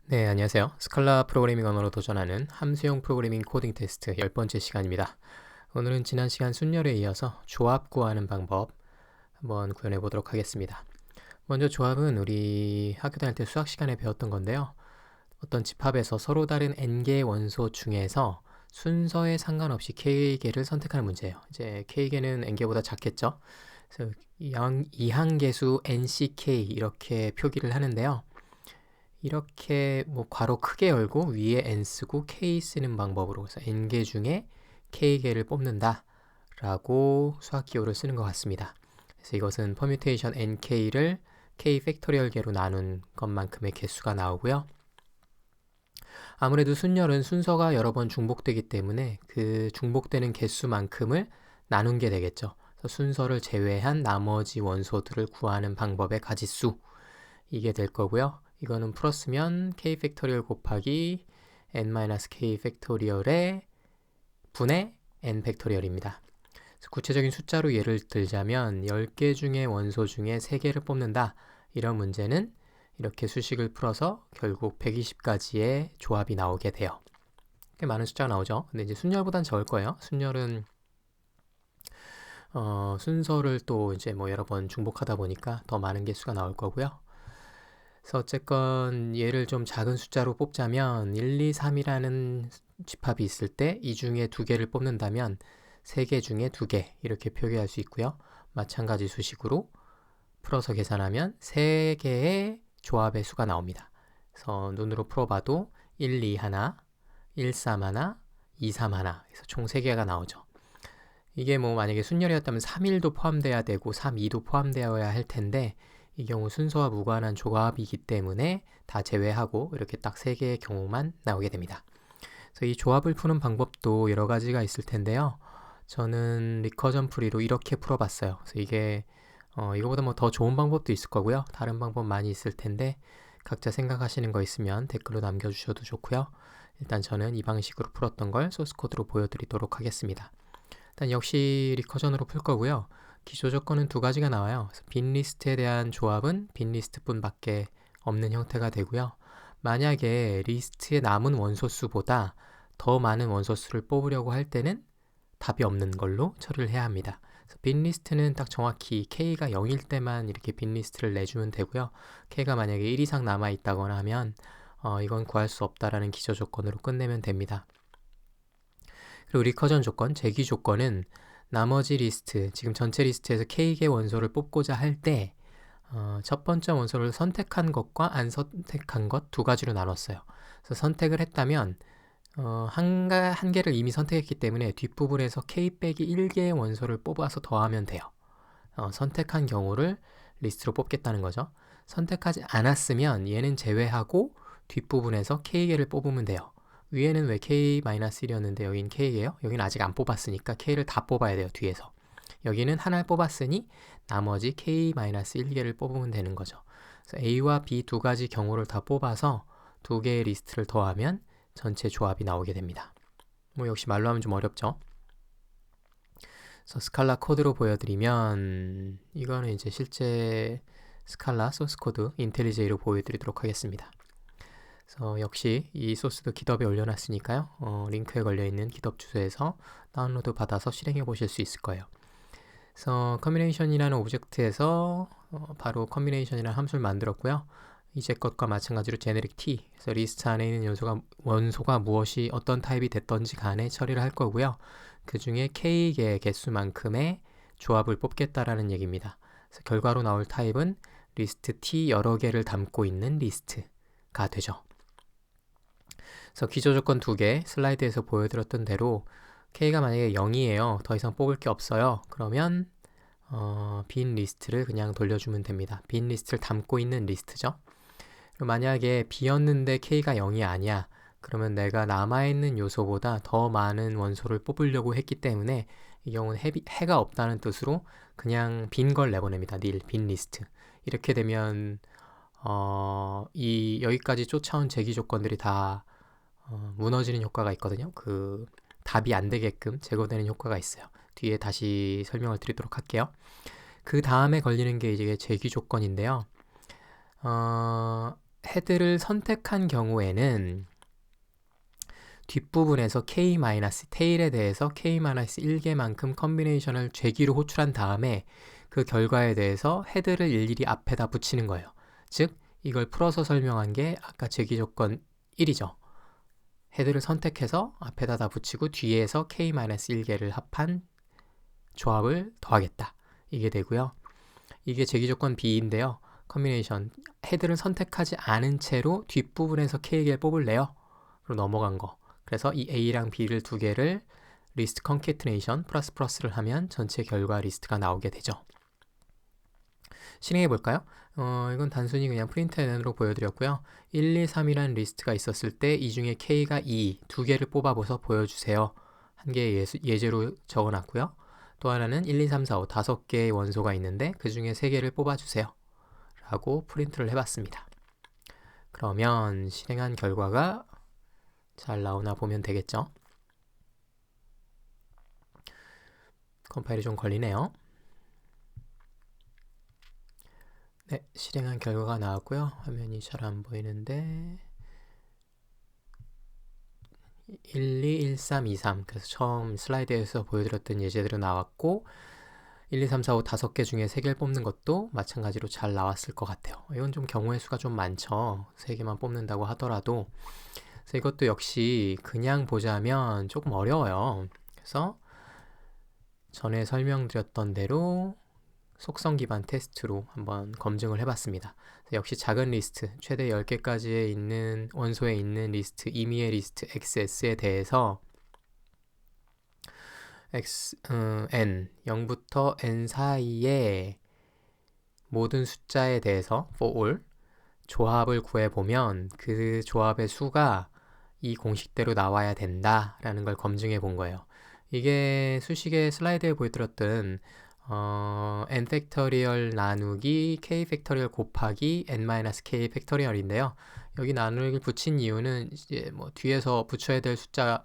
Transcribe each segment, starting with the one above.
네, 안녕하세요. 스칼라 프로그래밍 언어로 도전하는 함수형 프로그래밍 코딩 테스트 10번째 시간입니다. 오늘은 지난 시간 순열에 이어서 조합 구하는 방법 한번 구현해 보도록 하겠습니다. 먼저 조합은 우리 학교 다닐 때 수학 시간에 배웠던 건데요. 어떤 집합에서 서로 다른 n개의 원소 중에서 순서에 상관없이 k개를 선택하는 문제예요. 이제 k개는 n개보다 작겠죠. 그래서 이항계수 nck 이렇게 표기를 하는데요. 이렇게 뭐 괄호 크게 열고 위에 n 쓰고 k 쓰는 방법으로 해서 n개 중에 k개를 뽑는다 라고 수학 기호를 쓰는 것 같습니다. 그래서 이것은 퍼뮤테이션 nk를 k 팩토리얼 개로 나눈 것만큼의 개수가 나오고요. 아무래도 순열은 순서가 여러 번 중복되기 때문에 그 중복되는 개수만큼을 나눈 게 되겠죠. 그래서 순서를 제외한 나머지 원소들을 구하는 방법의 가지수 이게 될 거고요. 이거는 풀었으면 k 팩토리얼 곱하기 n-k 팩토리얼의 분의 n 팩토리얼입니다. 구체적인 숫자로 예를 들자면 10개 중에 원소 중에 3개를 뽑는다. 이런 문제는 이렇게 수식을 풀어서 결국 120가지의 조합이 나오게 돼요. 꽤 많은 숫자가 나오죠. 근데 이제 순열보단 적을 거예요. 순열은 순서를 또 이제 뭐 여러 번 중복하다 보니까 더 많은 개수가 나올 거고요. 그래서 어쨌건 얘를 좀 작은 숫자로 뽑자면 1, 2, 3이라는 집합이 있을 때 이 중에 2개를 뽑는다면 3개 중에 2개 이렇게 표기할 수 있고요. 마찬가지 수식으로 풀어서 계산하면 3개의 조합의 수가 나옵니다. 그래서 눈으로 풀어봐도 1, 2 하나, 1, 3 하나, 2, 3 하나 그래서 총 3개가 나오죠. 이게 뭐 만약에 순열이었다면 3, 1도 포함돼야 되고 3, 2도 포함되어야 할 텐데 이 경우 순서와 무관한 조합이기 때문에 다 제외하고 이렇게 딱 3개의 경우만 나오게 됩니다. 그래서 이 조합을 푸는 방법도 여러 가지가 있을 텐데요. 저는 리커전 풀이로 이렇게 풀어봤어요. 그래서 이게 이거보다 뭐 더 좋은 방법도 있을 거고요. 다른 방법 많이 있을 텐데 각자 생각하시는 거 있으면 댓글로 남겨주셔도 좋고요. 일단 저는 이 방식으로 풀었던 걸 소스코드로 보여드리도록 하겠습니다. 일단 역시 리커전으로 풀 거고요. 기초 조건은 2가지가 나와요. 빈 리스트에 대한 조합은 빈 리스트뿐밖에 없는 형태가 되고요. 만약에 리스트에 남은 원소 수보다 더 많은 원소 수를 뽑으려고 할 때는 답이 없는 걸로 처리를 해야 합니다. 빈 리스트는 딱 정확히 k가 0일 때만 이렇게 빈 리스트를 내주면 되고요. k가 만약에 1 이상 남아 있다거나 하면 이건 구할 수 없다라는 기초 조건으로 끝내면 됩니다. 그리고 리커전 조건, 제기 조건은 나머지 리스트, 지금 전체 리스트에서 k개 원소를 뽑고자 할 때 첫 번째 원소를 선택한 것과 안 선택한 것 2가지로 나눴어요. 그래서 선택을 했다면 한 개를 이미 선택했기 때문에 뒷부분에서 k 빼기 1개의 원소를 뽑아서 더하면 돼요. 선택한 경우를 리스트로 뽑겠다는 거죠. 선택하지 않았으면 얘는 제외하고 뒷부분에서 k개를 뽑으면 돼요. 위에는 왜 k-1이었는데 여긴 k예요? 여기는 아직 안 뽑았으니까 k를 다 뽑아야 돼요. 뒤에서. 여기는 하나를 뽑았으니 나머지 k-1개를 뽑으면 되는 거죠. 그래서 a와 b 2가지 경우를 다 뽑아서 2개의 리스트를 더하면 전체 조합이 나오게 됩니다. 뭐 역시 말로 하면 좀 어렵죠. 그래서 스칼라 코드로 보여드리면 이거는 이제 실제 스칼라 소스 코드 인텔리제이로 보여드리도록 하겠습니다. 그래서 역시 이 소스도 깃허브에 올려놨으니까요. 링크에 걸려있는 깃허브 주소에서 다운로드 받아서 실행해 보실 수 있을 거예요. 그래서 커뮤니케이션이라는 오브젝트에서 바로 커뮤니케이션이라는 함수를 만들었고요. 이제 것과 마찬가지로 제네릭 t, 그래서 리스트 안에 있는 원소가 무엇이 어떤 타입이 됐던지 간에 처리를 할 거고요. 그 중에 k개의 개수만큼의 조합을 뽑겠다라는 얘기입니다. 그래서 결과로 나올 타입은 리스트 t 여러 개를 담고 있는 리스트가 되죠. 그래서 기초 조건 2개 슬라이드에서 보여드렸던 대로 k가 만약에 0이에요. 더 이상 뽑을 게 없어요. 그러면 빈 리스트를 그냥 돌려주면 됩니다. 빈 리스트를 담고 있는 리스트죠. 그리고 만약에 b였는데 k가 0이 아니야. 그러면 내가 남아있는 요소보다 더 많은 원소를 뽑으려고 했기 때문에 이 경우는 해가 없다는 뜻으로 그냥 빈 걸 내보냅니다. nil, 빈 리스트. 이렇게 되면 여기까지 쫓아온 제기 조건들이 다 무너지는 효과가 있거든요. 그 답이 안 되게끔 제거되는 효과가 있어요. 뒤에 다시 설명을 드리도록 할게요. 그 다음에 걸리는 게 이제 제기 조건인데요. 헤드를 선택한 경우에는 뒷부분에서 테일에 대해서 K-1개만큼 컨비네이션을 죄기로 호출한 다음에 그 결과에 대해서 헤드를 일일이 앞에다 붙이는 거예요. 즉 이걸 풀어서 설명한 게 아까 제기 조건 1이죠. 헤드를 선택해서 앞에다 다 붙이고 뒤에서 K-1개를 합한 조합을 더하겠다. 이게 되고요. 이게 제기 조건 B인데요. 컨비네이션 헤드를 선택하지 않은 채로 뒷부분에서 K개를 뽑을래요. 그리고 넘어간 거. 그래서 이 A랑 B를 두 개를 리스트 컨캐트네이션 플러스를 하면 전체 결과 리스트가 나오게 되죠. 실행해 볼까요? 이건 단순히 그냥 프린트엔으로 보여드렸고요. 1, 2, 3이라는 리스트가 있었을 때 이 중에 K가 2, 두 개를 뽑아보서 보여주세요. 한 개 예제로 적어놨고요. 또 하나는 1, 2, 3, 4, 5, 5개의 원소가 있는데 그 중에 3개를 뽑아주세요. 라고 프린트를 해봤습니다. 그러면 실행한 결과가 잘 나오나 보면 되겠죠. 컴파일이 좀 걸리네요. 네, 실행한 결과가 나왔고요. 화면이 잘 안 보이는데 1, 2, 1, 3, 2, 3 그래서 처음 슬라이드에서 보여드렸던 예제대로 나왔고 1, 2, 3, 4, 5 5개 중에 3개를 뽑는 것도 마찬가지로 잘 나왔을 것 같아요. 이건 좀 경우의 수가 좀 많죠. 3개만 뽑는다고 하더라도. 그래서 이것도 역시 그냥 보자면 조금 어려워요. 그래서 전에 설명드렸던 대로 속성 기반 테스트로 한번 검증을 해봤습니다. 역시 작은 리스트, 최대 10개까지의 있는 원소에 있는 리스트, 임의의 리스트 XS에 대해서 n, 0부터 n 사이의 모든 숫자에 대해서 for all 조합을 구해보면 그 조합의 수가 이 공식대로 나와야 된다라는 걸 검증해 본 거예요. 이게 수식의 슬라이드에 보여드렸던 n 팩터리얼 나누기 k 팩터리얼 곱하기 n-k 팩터리얼인데요. 여기 나누기를 붙인 이유는 이제 뭐 뒤에서 붙여야 될 숫자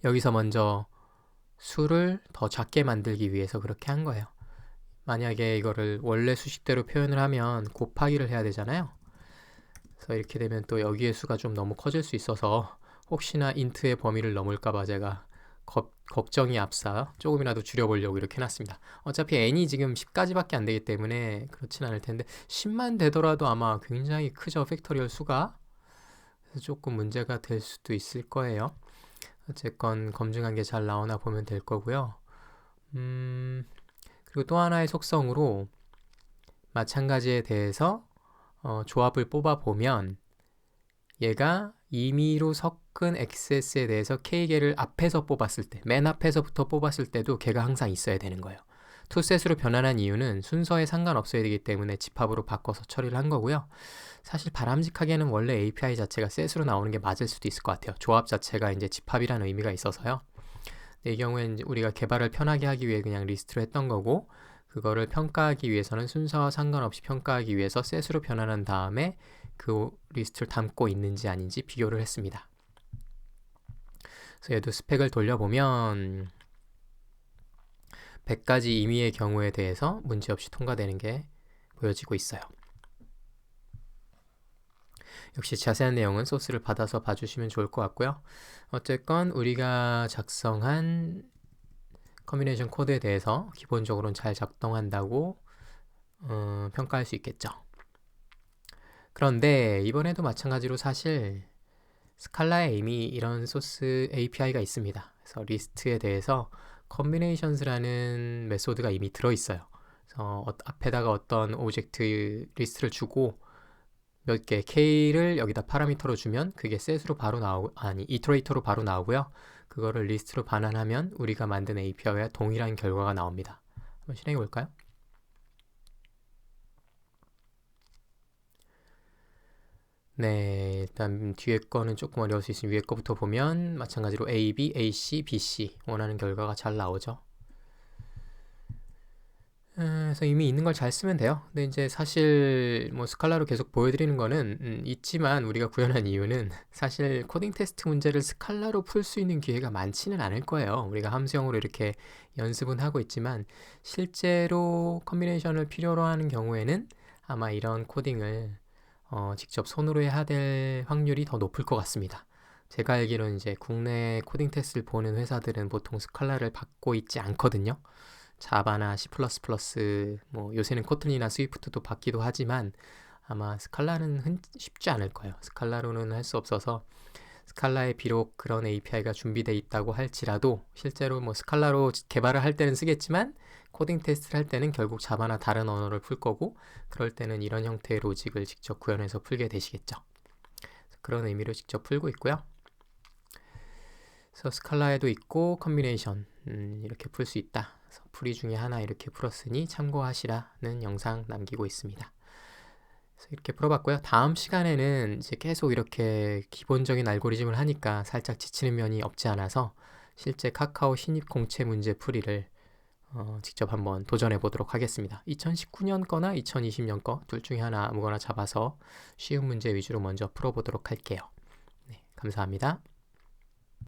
여기서 먼저 수를 더 작게 만들기 위해서 그렇게 한 거예요. 만약에 이거를 원래 수식대로 표현을 하면 곱하기를 해야 되잖아요. 그래서 이렇게 되면 또 여기의 수가 좀 너무 커질 수 있어서 혹시나 인트의 범위를 넘을까봐 제가 걱정이 앞서 조금이라도 줄여보려고 이렇게 해놨습니다. 어차피 n이 지금 10까지밖에 안 되기 때문에 그렇진 않을 텐데 10만 되더라도 아마 굉장히 크죠, 팩토리얼 수가. 그래서 조금 문제가 될 수도 있을 거예요. 어쨌건 검증한 게 잘 나오나 보면 될 거고요. 그리고 또 하나의 속성으로 마찬가지에 대해서 조합을 뽑아보면 얘가 임의로 섞은 XS에 대해서 K개를 앞에서 뽑았을 때, 맨 앞에서부터 뽑았을 때도 걔가 항상 있어야 되는 거예요. 투셋으로 변환한 이유는 순서에 상관없어야 되기 때문에 집합으로 바꿔서 처리를 한 거고요. 사실 바람직하게는 원래 API 자체가 셋으로 나오는 게 맞을 수도 있을 것 같아요. 조합 자체가 이제 집합이라는 의미가 있어서요. 이 경우에는 우리가 개발을 편하게 하기 위해 그냥 리스트로 했던 거고 그거를 평가하기 위해서는 순서와 상관없이 평가하기 위해서 셋으로 변환한 다음에 그 리스트를 담고 있는지 아닌지 비교를 했습니다. 그래서 얘도 스펙을 돌려보면 100가지 임의의 경우에 대해서 문제없이 통과되는 게 보여지고 있어요. 역시 자세한 내용은 소스를 받아서 봐주시면 좋을 것 같고요. 어쨌건 우리가 작성한 컨비네이션 코드에 대해서 기본적으로는 잘 작동한다고 평가할 수 있겠죠. 그런데 이번에도 마찬가지로 사실 스칼라에 이미 이런 소스 API가 있습니다. 그래서 리스트에 대해서 combinations라는 메소드가 이미 들어있어요. 그래서 앞에다가 어떤 오브젝트 리스트를 주고 몇 개 K를 여기다 파라미터로 주면 그게 set으로 바로 이터레이터로 바로 나오고요. 그거를 리스트로 반환하면 우리가 만든 API와 동일한 결과가 나옵니다. 한번 실행해 볼까요? 네, 일단 뒤에 거는 조금 어려울 수 있으니 위에 거부터 보면 마찬가지로 A, B, A, C, B, C 원하는 결과가 잘 나오죠. 그래서 이미 있는 걸 잘 쓰면 돼요. 근데 이제 사실 뭐 스칼라로 계속 보여드리는 거는 있지만 우리가 구현한 이유는 사실 코딩 테스트 문제를 스칼라로 풀 수 있는 기회가 많지는 않을 거예요. 우리가 함수형으로 이렇게 연습은 하고 있지만 실제로 컨비네이션을 필요로 하는 경우에는 아마 이런 코딩을 직접 손으로 해야 될 확률이 더 높을 것 같습니다. 제가 알기로는 이제 국내 코딩 테스트를 보는 회사들은 보통 스칼라를 받고 있지 않거든요. 자바나 C++, 뭐 요새는 코틀린이나 스위프트도 받기도 하지만 아마 스칼라는 쉽지 않을 거예요. 스칼라로는 할 수 없어서 스칼라에 비록 그런 API가 준비되어 있다고 할지라도 실제로 뭐 스칼라로 개발을 할 때는 쓰겠지만 코딩 테스트를 할 때는 결국 자바나 다른 언어를 풀 거고 그럴 때는 이런 형태의 로직을 직접 구현해서 풀게 되시겠죠. 그런 의미로 직접 풀고 있고요. 그래서 스칼라에도 있고 컨비네이션 이렇게 풀 수 있다. 그래서 풀이 중에 하나 이렇게 풀었으니 참고하시라는 영상 남기고 있습니다. 그래서 이렇게 풀어봤고요. 다음 시간에는 이제 계속 이렇게 기본적인 알고리즘을 하니까 살짝 지치는 면이 없지 않아서 실제 카카오 신입 공채 문제 풀이를 직접 한번 도전해 보도록 하겠습니다. 2019년 거나 2020년 거 둘 중에 하나 아무거나 잡아서 쉬운 문제 위주로 먼저 풀어보도록 할게요. 네, 감사합니다.